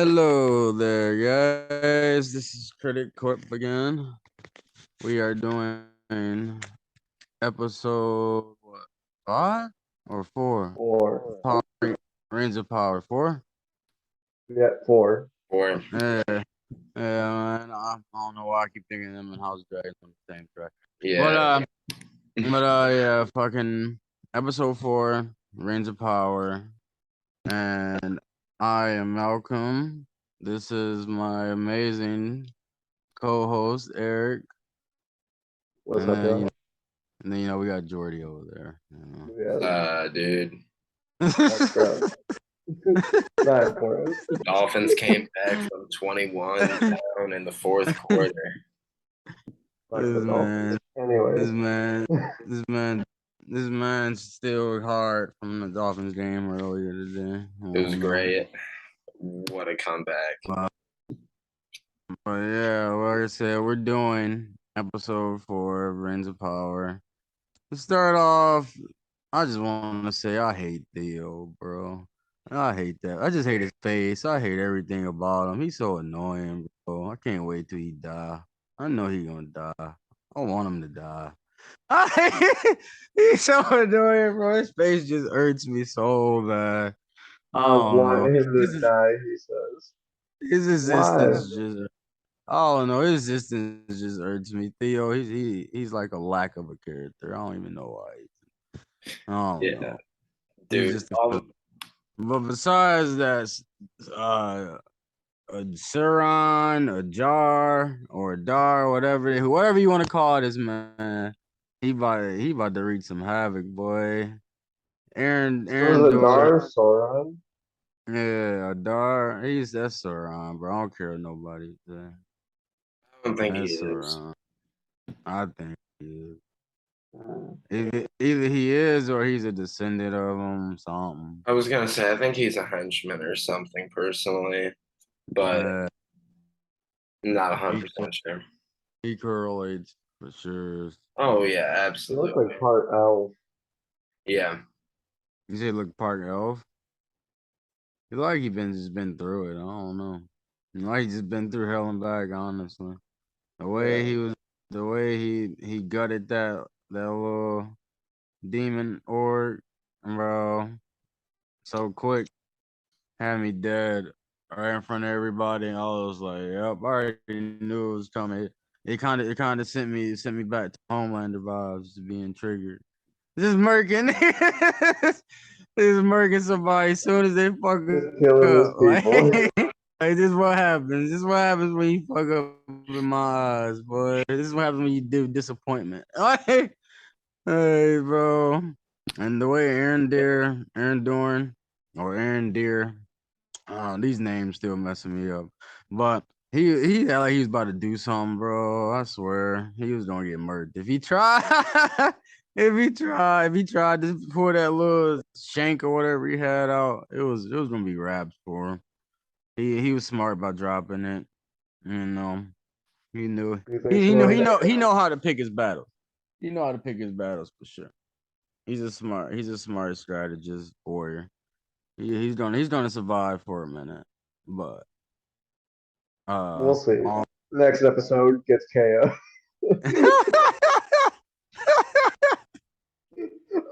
Hello there, guys. This is Critic Corp again. We are doing episode what, 5 or 4? Four. Power Reigns of Power 4. Yeah, four. Or Yeah, yeah, man. I don't know why I keep thinking them and House Dragons on the same track. yeah, Yeah, fucking episode 4, Reigns of Power, and I am Malcolm. This is my amazing co-host Eric. What's And up, then, bro? and then we got Jordy over there. Yeah, dude. that's bro. Not important. Dolphins came back from 21 down in the fourth quarter. Fuck this the man, Dolphins. Anyways, this man, this man, this man's still hard from the Dolphins game earlier today. It was great. What a comeback. But yeah, like I said, we're doing episode 4 of Reigns of Power. To start off, I just want to say I hate Theo, bro. I hate that. I just hate his face. I hate everything about him. He's so annoying, bro. I can't wait till he die. I know he gonna die. I want him to die. He's so annoying, bro. His face just hurts me so bad. I I don't want know. him to die, he says. His Why? existence just I don't know. His existence just hurts me. Theo, he's like a lack of a character. I don't even know why. I don't Yeah, know. He's dude. just but besides that, a Suron, a Jar, or a Dar, whatever you want to call this man, he about to wreak some havoc, boy. Aaron So the Door, Dar Sauron? yeah, a Dar, that's Suron, bro. I don't care what nobody say. I don't think he That's is. Suron. I think he is. Either he is or he's a descendant of him, something. I was gonna say I think he's a henchman or something personally, but Uh, not he 100% sure. he correlates for sure. Oh yeah, He absolutely. looked like part elf. Yeah, You say look Park Elf. He like he been through it. I don't know. Like he just been through hell and back. Honestly, the way Yeah. he was, the way he gutted that little demon orc, bro, so quick, had me dead right in front of everybody. And I was like, yep, I already knew it was coming. It kind of sent me back to Homelander vibes, being triggered. Just murking, just murking somebody as soon as they fuck Just up. killing his Like, people. like this what happens. This what happens when you fuck up in my eyes, boy. This is what happens when you do disappointment. Like, hey, bro. And the way Aaron Dorn, or Aaron Deer, these names still messing me up. But he had like he was about to do something, bro. I swear he was gonna get murdered if he tried. if he tried to pull that little shank or whatever he had out, it was gonna be raps for him. He was smart about dropping it. You know, he knew You think he know how to pick his battles. He know how to pick his battles for sure. He's a smart strategist warrior. He's gonna survive for a minute, but We'll see. all Next episode gets KO.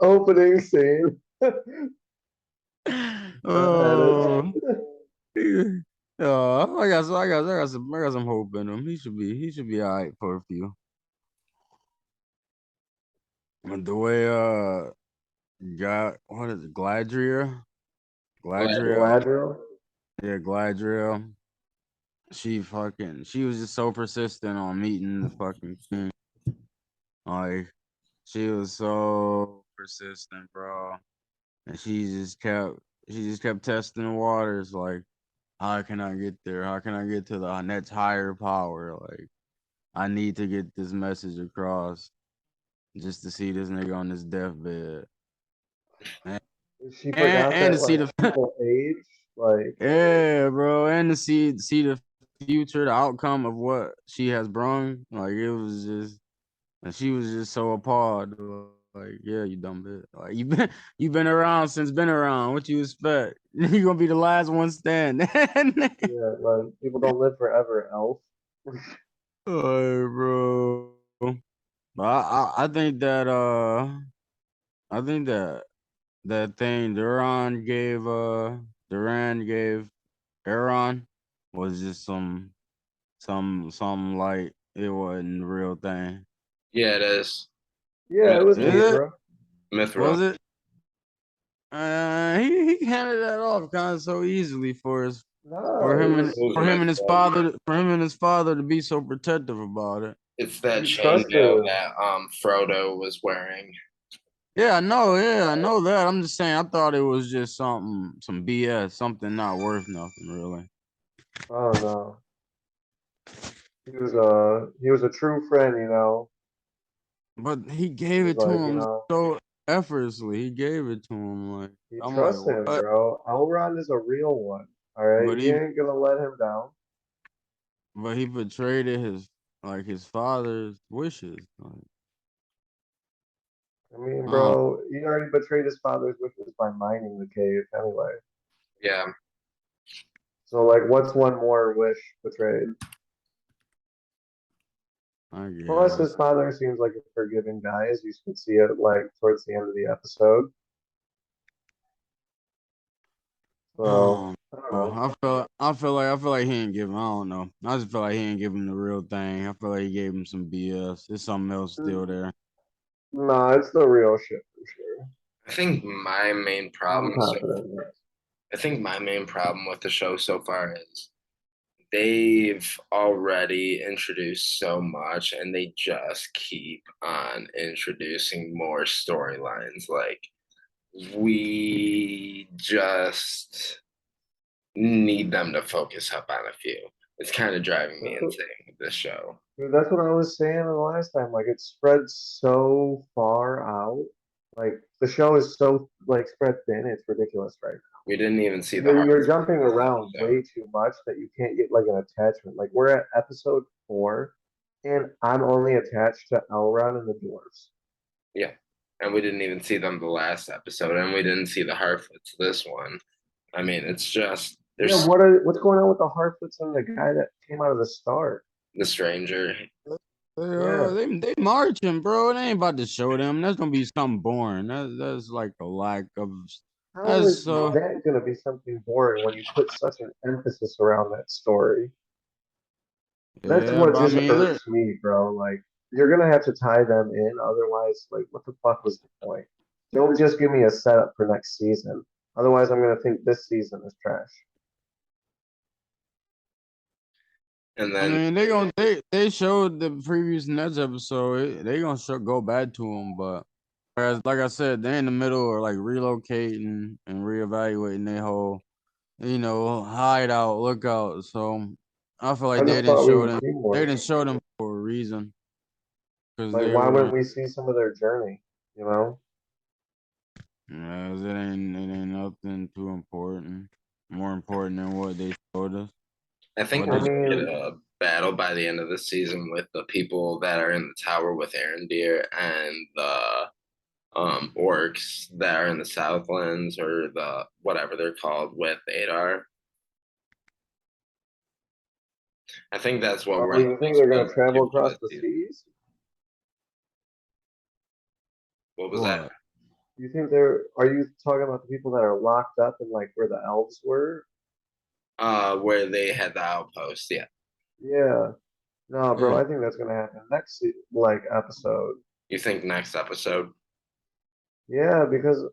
Opening scene. oh, yeah. I got some hope in him. He should be all right for a few. But the way got what is it, Gladriel, Galadriel. yeah, Gladriel. She was just so persistent on meeting the fucking king. Like she was so persistent, bro. And she just kept testing the waters, like, how can I get there? How can I get to the next higher power? Like, I need to get this message across just to see this nigga on his deathbed. And, She and, forgot and that to see like the people age. Like yeah, bro, and to see the future, the outcome of what she has brung. Like it was just and she was just so appalled. Like, Like, yeah, you dumb bitch. Like you been around since been around. What you expect? You gonna be the last one standing. Yeah, like people don't live forever, Elf. Oh, bro. But I think that I think that that thing Duran gave Aaron was just some like it wasn't the real thing. Yeah, it is. Yeah, it was Is it? Mithra. Mithril. Was it? He handed that off kind of so easily No, it was It was for him and his Mithril. father to be so protective about it. It's that he trusted chainmail him. that Frodo was wearing. Yeah, I know. Yeah, I know that. I'm just saying. I thought it was just some BS, something not worth nothing, really. Oh no. He was a true friend, you know. But he He gave was it to like, him so effortlessly. He gave it to him like he I'm like, trusts him, what? bro. Elrond is a real one. All right, But he he ain't gonna let him down. but he betrayed his father's wishes. Like, I mean, um, bro, he already betrayed his father's wishes by mining the cave anyway. Yeah. So, like, what's one more wish betrayed? I Plus, his guess. father seems like a forgiving guy, as you can see it, like, towards the end of the episode. So, Um, I don't oh, know. I feel like he didn't give him. I don't know. I just feel like he didn't give him the real thing. I feel like he gave him some BS. There's something else still there. Nah, it's the real shit for sure. I think my main I'm problem so confident in it. I think my main problem with the show so far is they've already introduced so much and they just keep on introducing more storylines. Like we just need them to focus up on a few. It's kind of driving me That's what, insane with this show. dude, that's what I was saying the last time. Like, it's spread so far out. Like, the show is so, like, spread thin, it's ridiculous right now. We didn't even see the You're hearts jumping this around episode. way too much that you can't get like an attachment. Like we're at episode 4, and I'm only attached to Elrond and the dwarves. Yeah. And we didn't even see them the last episode, and we didn't see the Harfoots this one. I mean, it's just Yeah, there's what's going on with the Harfoots and the guy that came out of the start? the stranger. Yeah, They marching, bro. It ain't about to show them. That's gonna be something boring. That's like a lack of. how That's is so. that gonna be something boring when you put such an emphasis around that story? That's Yeah, what but I just mean, look, irks me, bro. Like you're gonna have to tie them in, otherwise, like what the fuck was the point? Don't just give me a setup for next season. Otherwise, I'm gonna think this season is trash. And I then mean, they showed the previous Nets episode. They gonna go back to them, but whereas, like I said, they're in the middle of like relocating and reevaluating their whole, hideout, lookout. So I feel I like they just didn't thought we show would them. see They more. didn't show them for a reason because Like, they why were. wouldn't we see some of their journey? You know? Yeah, 'cause it ain't nothing too important. More important than what they showed us. I think What I we're they gonna get mean, a battle by the end of the season with the people that are in the tower with Arendir and the orcs that are in the Southlands or the whatever they're called with Adar. I think that's what we're oh, in you the think most they're gonna building to travel for across this the season. seas? What was that? what? You think are you talking about the people that are locked up in like where the elves were? Where they had the outpost, yeah. Yeah. No, bro, Yeah. I think that's gonna happen next like episode. You think next episode? Yeah, because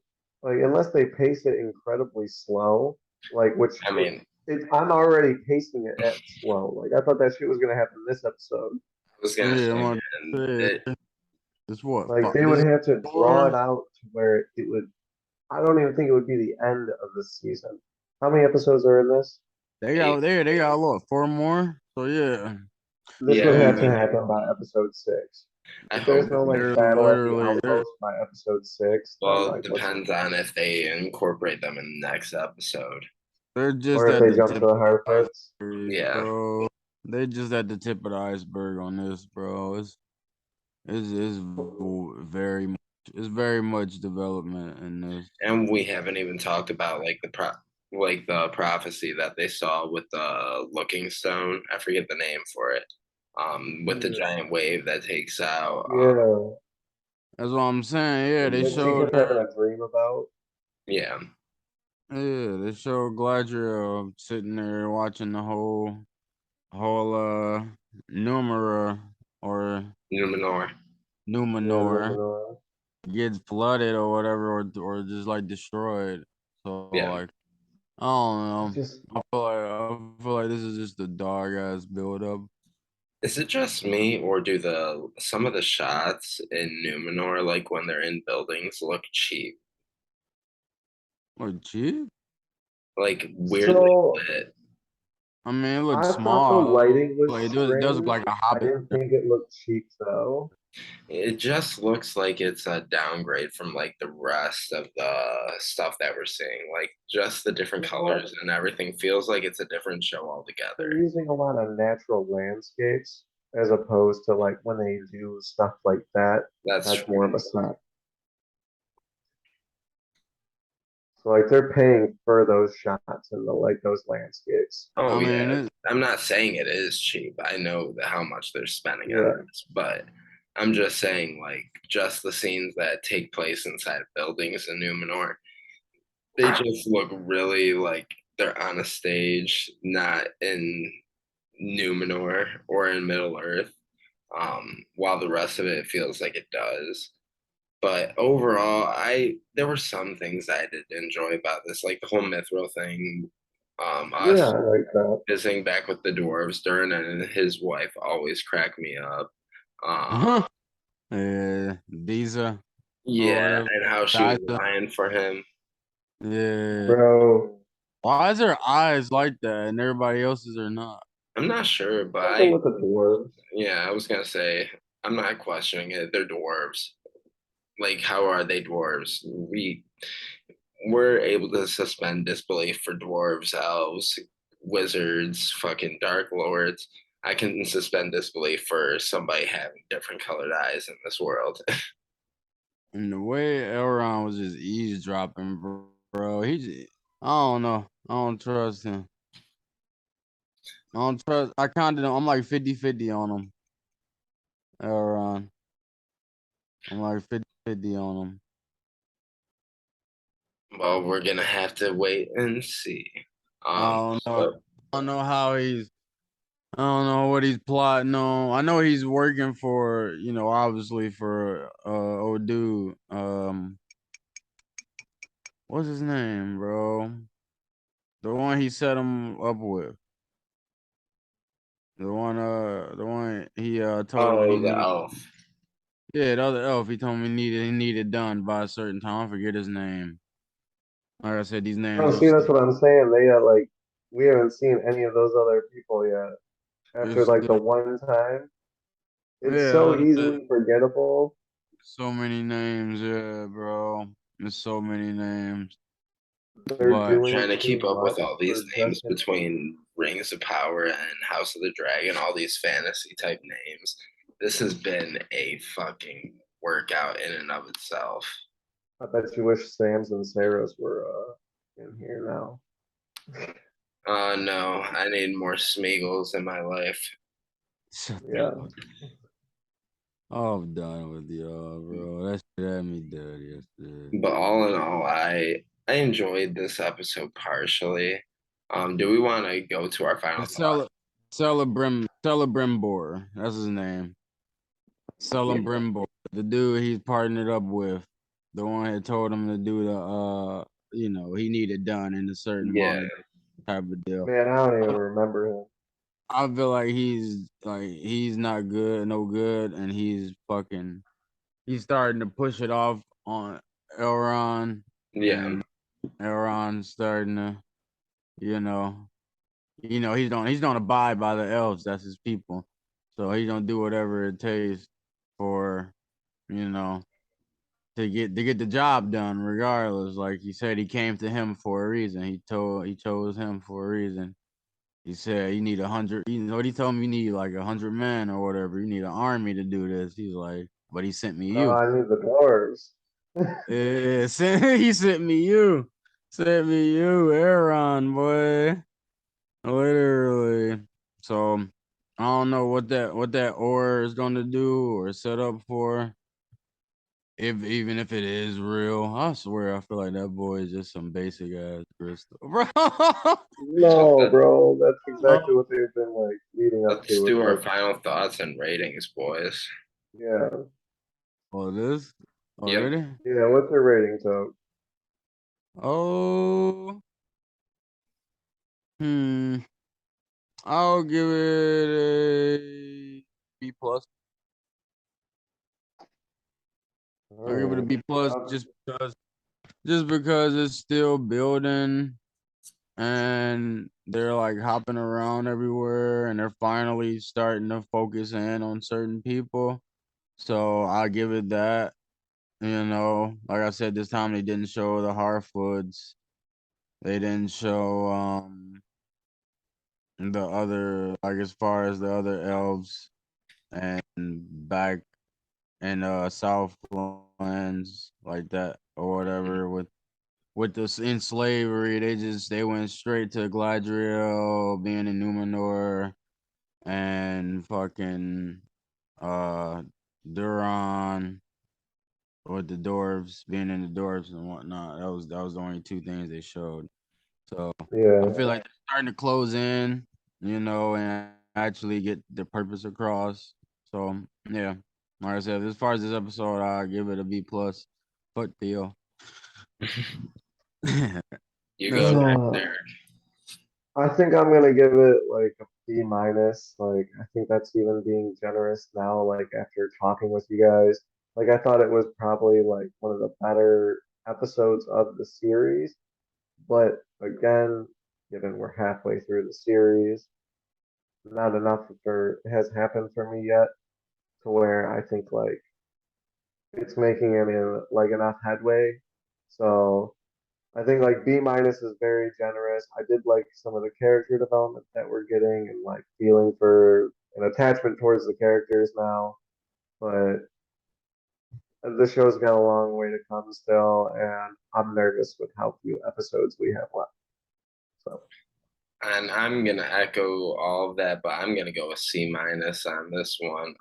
like unless they pace it incredibly slow, like I mean, I'm already pacing it at slow. Like I thought that shit was gonna happen this episode. I was gonna Yeah, say, I'm about man, to say, it's what? Like they would This have to draw it four? out to where it would. I don't even think it would be the end of the season. How many episodes are in this? They got what, 4 more? So yeah. This would yeah, I have to mean, happen by episode 6. I If there's hope. no like They're battle at the literally they're outpost by episode 6, then Well, it like what's the depends point? on if they incorporate them in the next episode. they're just Or if at they the jump tip to the of the Harfoots. iceberg, Yeah, bro. They just at the tip of the iceberg on this, bro. It's very it's very much development in this. And we haven't even talked about like the prophecy that they saw with the looking stone. I forget the name for it. With the Yeah. giant wave that takes out. Yeah. That's what I'm saying. Yeah, they That she showed kept having a dream about. Yeah. they showed Galadriel sitting there watching the whole Numera or Numenor. Yeah, Numenor Numenor. gets flooded or whatever, or just like destroyed. So Yeah. like, I don't know. Just I feel like this is just a dog ass build up. Is it just me, or do some of the shots in Numenor, like when they're in buildings, look cheap? Like cheap. Like weirdly so lit. I mean, it looks I thought the small. lighting was Like it does look strange. like a I Hobbit. didn't think it looked cheap though. It just looks like it's a downgrade from like the rest of the stuff that we're seeing. Like just the different You know what? colors and everything feels like it's a different show They're altogether. using a lot of natural landscapes as opposed to like when they do stuff like that. That's That's more of true. a set. So like they're paying for those shots and the like those landscapes. Oh I mean, yeah, it, I'm not saying it is cheap. I know how much they're spending on Yeah. this, but I'm just saying like just the scenes that take place inside buildings in Numenor, they just look really like they're on a stage, not in Numenor or in Middle Earth. While the rest of it feels like it does. But overall, I there were some things I did enjoy about this, like the whole Mithril thing. Yeah, Us I like that. visiting back with the dwarves, Durin and his wife always crack me up. uh-huh. Visa or Yeah, whatever. and how she was Liza. lying for him. Yeah. Bro, Why is her eyes like that and everybody else's are not? I'm not sure, but something with the dwarves. yeah, I was gonna say I'm not questioning it. They're dwarves. Like, how are they dwarves? We're able to suspend disbelief for dwarves, elves, wizards, fucking dark lords. I can suspend disbelief for somebody having different colored eyes in this world. And the way Elrond was just eavesdropping, bro. I don't know. I don't trust him. I don't trust. I kind of. I'm like 50-50 on him. Elrond. I'm like 50-50 on him. Well, we're gonna have to wait and see. I don't know. So I don't know how he's. I don't know what he's plotting on. I know he's working for, obviously for old dude. What's his name, bro? The one he set him up with. The one he told him he the needed. elf. Yeah, the other elf. He told me he needed done by a certain time. I forget his name. Like I said, these Oh, names are see, that's what I'm saying. They like we haven't seen any of those other people yet. After it's like the one time, it's so yeah, easily forgettable. so many names, yeah, bro. There's so many names, They're but doing Trying to too keep up with much all these for names just an between Rings of Power and House of the Dragon, all these fantasy type names. This has been a fucking workout in and of itself. I bet you wish Sam's and Sarah's were in here now. No, I need more Smeagol's in my life. shut the Yeah. fuck. I'm done with y'all, bro. That shit had me dead yesterday. But all in all, I enjoyed this episode partially. Do we want to go to our final thought? Celebrimbor. That's his name. Celebrimbor. The dude he's partnered up with. The one that told him to do he needed done in a certain Yeah, amount of type of deal. Man, I don't even remember him. I feel like he's not good, no good, and he's starting to push it off on Elrond, yeah, and Elrond's starting to, you know, he's don't abide by the elves. That's his people, so he's gonna do whatever it takes for, you know, to get the job done, regardless. Like he said, he came to him for a reason. He chose him for a reason. He said you need 100. You know what he told me? You need like 100 men or whatever. You need an army to do this. He's like, but he sent me No, you. I need the dwarves. Yeah, he sent me you. Sent me you, Aaron, boy. Literally. So I don't know what that ore is gonna do or set up for. If even if it is real, I swear I feel like that boy is just some basic ass crystal, bro. So No, bro, that's exactly Oh, what they've been like leading up let's to. It's do our like, final thoughts and ratings, boys. yeah, this Yep. already? yeah. What's their ratings out? Oh, hmm. I'll give it a B plus. All I'll give it a right. B plus just because it's still building and they're like hopping around everywhere and they're finally starting to focus in on certain people. So I'll give it that. Like I said, this time they didn't show the Harfoots. They didn't show the other like as far as the other elves and back in Southlands like that or whatever with this in slavery, they went straight to Gladriel being in Numenor and fucking uh Duran with the dwarves being in the dwarves and whatnot. That was the only two things they showed. So I Yeah, feel like they're starting to close in, and actually get the purpose across. So yeah, like I said, as far as this episode, I give it a B plus. Fuck Theo. You That's go it. next, uh, Eric. I think I'm gonna give it like a B minus. Like, I think that's even being generous now. Like after talking with you guys, like I thought it was probably like one of the better episodes of the series. But again, given we're halfway through the series, not enough has happened for me yet to where I think like it's making any like enough headway. So I think like B minus is very generous. I did like some of the character development that we're getting and like feeling for an attachment towards the characters now. But the show's got a long way to come still, and I'm nervous with how few episodes we have left. So And I'm gonna echo all of that, but I'm gonna go with C minus on this one.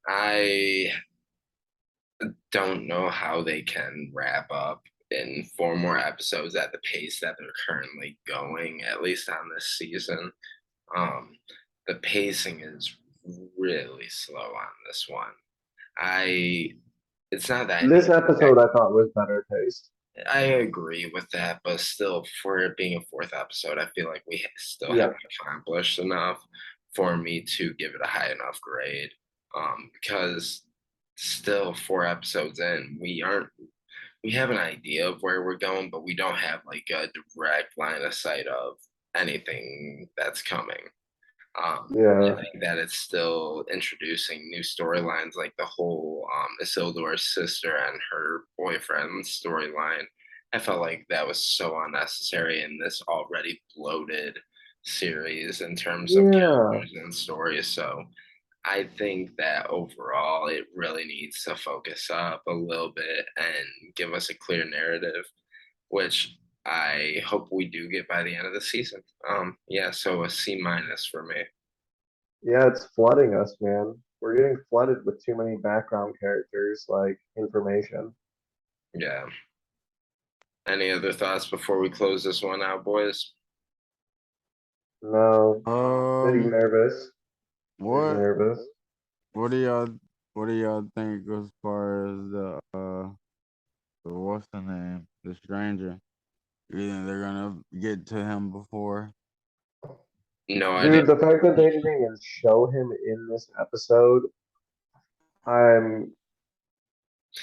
I don't know how they can wrap up in 4 more episodes at the pace that they're currently going, at least on this season. Um, the pacing is really slow on this one. I it's not that this episode I thought was better paced. I agree with that, but still, for it being a fourth episode, I feel like we still Yeah, haven't accomplished enough for me to give it a high enough grade. Because still 4 episodes in, we have an idea of where we're going, but we don't have like a direct line of sight of anything that's coming. I yeah, think that it's still introducing new storylines, like the whole Isildur's sister and her boyfriend storyline. I felt like that was so unnecessary in this already bloated series in terms of yeah. characters and stories. So I think that overall, it really needs to focus up a little bit and give us a clear narrative, which I hope we do get by the end of the season. Yeah, so a C minus for me. Yeah, it's flooding us, man. We're getting flooded with too many background characters, like information. Yeah. Any other thoughts before we close this one out, boys? No, big Um, nervous, big what nervous. what do y'all what do y'all think as far as what's the name? The stranger. You think they're gonna get to him before? No, I Dude, didn't. the fact that they didn't even show him in this episode, I'm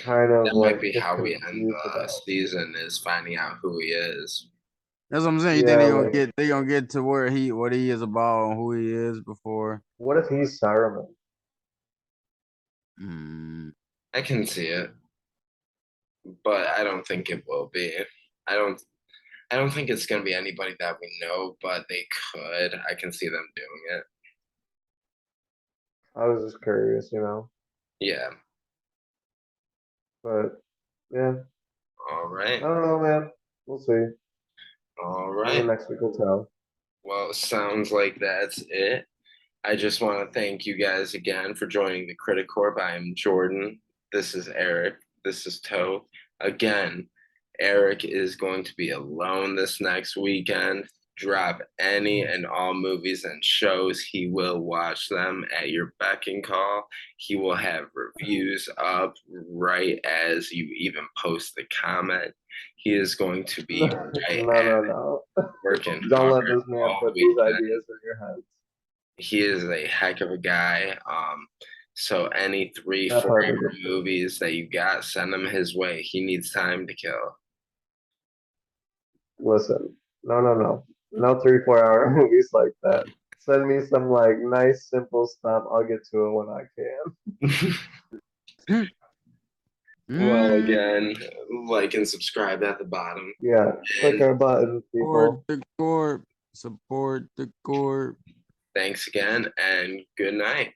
kind of That might like be just how we end confused the about. season is finding out who he is. That's what I'm saying. You think Yeah, like, they gonna get to where what he is about and who he is before? what if he's Saruman? Hmm. I can see it, but I don't think it will be. I don't. I don't think it's gonna be anybody that we know, but they could. I can see them doing it. I was just curious, you know? Yeah. But yeah, All I right. don't know, man. We'll see. All Maybe right. next week will tell. Well, sounds like that's it. I just want to thank you guys again for joining the Critic Corp. I am Jordan. This is Eric. This is Toe. Again, Eric is going to be alone this next weekend. Drop any and all movies and shows. He will watch them at your beck and call. He will have reviews up right as you even post the comment. He is going to be right No. working Don't hard let this man all put these weekend. ideas in your head. He is a heck of a guy. So any three, That 4 part hour is it. movies that you got, send him his way. He needs time to kill. Listen, no. No 3, 4 hour movies like that. Send me some like nice, simple stuff. I'll get to it when I can. Well, Mm, again, like and subscribe at the bottom. Yeah, click And our buttons, support people. the corp. Support the corp. thanks again, and good night.